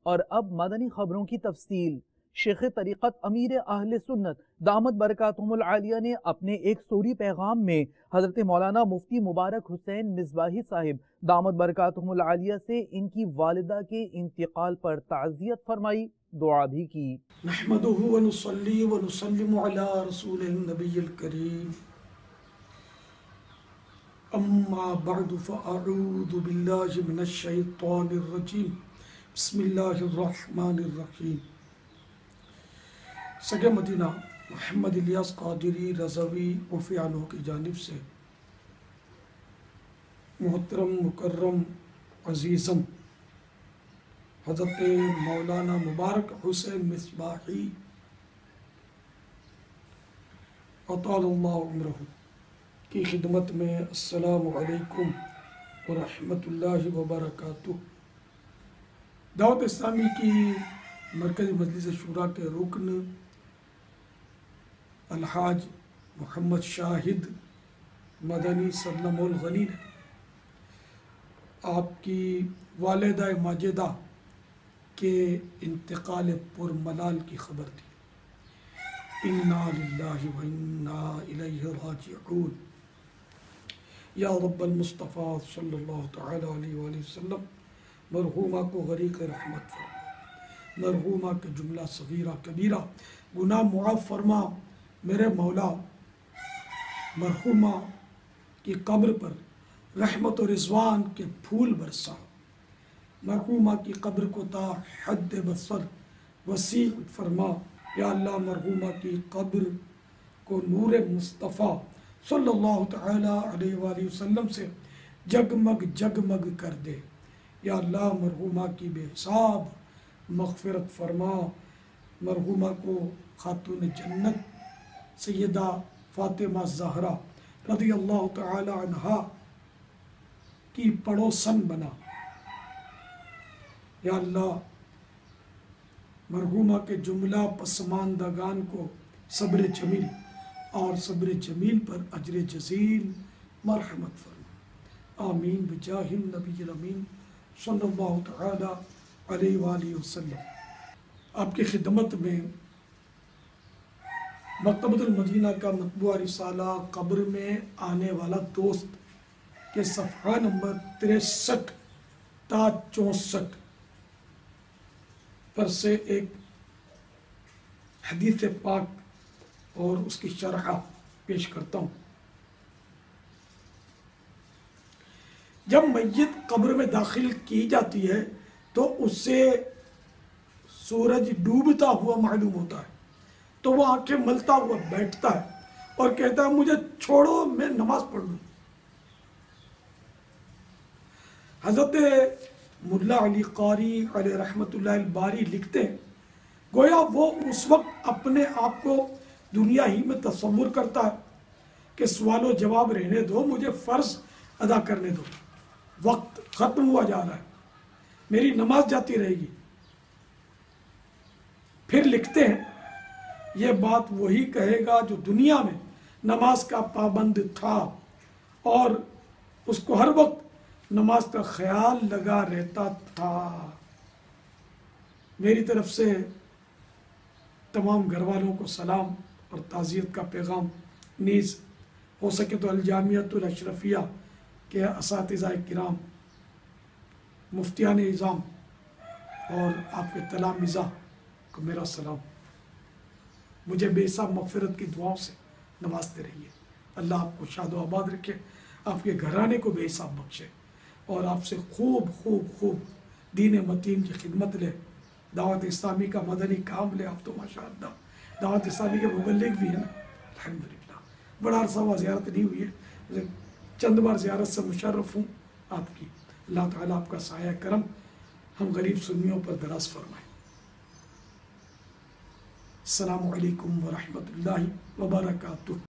اور اب مدنی خبروں کی تفصیل۔ شیخ طریقت امیر اہل سنت دامت برکاتہم العالیہ نے اپنے ایک سوری پیغام میں حضرت مولانا مفتی مبارک حسین مصباحی صاحب دامت برکاتہم العالیہ سے ان کی والدہ کے انتقال پر تعزیت فرمائی، دعا بھی کی۔ نحمدہ ونصلی ونسلم علی رسولہ النبی الکریم، اما بعد فاعوذ باللہ من الشیطان الرجیم، بسم اللہ الرحمن الرحیم۔ سگے مدینہ محمد الیاس قادری رضوی رفیع عنہ کی جانب سے محترم مکرم عزیزم حضرت مولانا مبارک حسین مصباحی اطال اللہ عمرہ کی خدمت میں السلام علیکم ورحمۃ اللہ وبرکاتہ۔ دعوت اسلامی کی مرکزی مجلس شورا کے رکن الحاج محمد شاہد مدنی سلم الغنی نے آپ کی والدہ ماجدہ کے انتقال پر ملال کی خبر دی۔ انا للہ و انا الیہ راجعون۔ یا رب المصطفیٰ صلی اللہ تعالی علیہ وآلہ وسلم مرحومہ کو غریق رحمت فرما، مرحومہ کے جملہ صغیرہ کبیرہ گناہ معاف فرما۔ میرے مولا مرحومہ کی قبر پر رحمت و رضوان کے پھول برسا، مرحومہ کی قبر کو تا حد بصر وسیع فرما۔ یا اللہ مرحومہ کی قبر کو نور مصطفیٰ صلی اللہ تعالی علیہ وآلہ وسلم سے جگمگ جگمگ کر دے۔ یا اللہ مرحومہ کی بے حساب مغفرت فرما، مرحومہ کو خاتون جنت سیدہ فاطمہ زہرا رضی اللہ تعالی عنہا کی پڑوسن بنا۔ یا اللہ مرحومہ کے جملہ پسماندگان کو صبر جمیل اور صبر جمیل پر اجر جزیل مرحمت فرما، آمین بجاہ النبی الامین صلی اللہ تعالی علیہ وآلہ وسلم۔ آپ کی خدمت میں مکتبۃ المدینہ کا مطبوعہ رسالہ قبر میں آنے والا دوست کے صفحہ نمبر 63 تا 64 پر سے ایک حدیث پاک اور اس کی شرح پیش کرتا ہوں۔ جب میت قبر میں داخل کی جاتی ہے تو اس سے سورج ڈوبتا ہوا معلوم ہوتا ہے، تو وہ آنکھیں ملتا ہوا بیٹھتا ہے اور کہتا ہے مجھے چھوڑو میں نماز پڑھ لوں۔ حضرت ملا علی قاری علیہ رحمۃ اللہ الباری لکھتے ہیں گویا وہ اس وقت اپنے آپ کو دنیا ہی میں تصور کرتا ہے کہ سوال و جواب رہنے دو، مجھے فرض ادا کرنے دو، وقت ختم ہوا جا رہا ہے، میری نماز جاتی رہے گی۔ پھر لکھتے ہیں یہ بات وہی کہے گا جو دنیا میں نماز کا پابند تھا اور اس کو ہر وقت نماز کا خیال لگا رہتا تھا۔ میری طرف سے تمام گھر والوں کو سلام اور تعزیت کا پیغام، نیز ہو سکے تو الجامعۃ الاشرفیہ کے اساتذہ کرام، مفتیان اعظام اور آپ کے تلامذہ کو میرا سلام۔ مجھے بے حساب مغفرت کی دعاؤں سے نوازتے رہیے۔ اللہ آپ کو شاد و آباد رکھے، آپ کے گھرانے کو بے حساب بخشے اور آپ سے خوب خوب خوب دین متین کی خدمت لے، دعوت اسلامی کا مدنی کام لے۔ آپ تو ماشاءاللہ دعوت اسلامی کے مبلغ بھی ہیں نا، الحمدللہ۔ بڑا عرصہ ہوا زیارت نہیں ہوئی ہے، چند بار زیارت سے مشرف ہوں آپ کی۔ اللہ تعالیٰ آپ کا سایہ کرم ہم غریب سنیوں پر دراز فرمائے۔ السلام علیکم ورحمۃ اللہ وبرکاتہ۔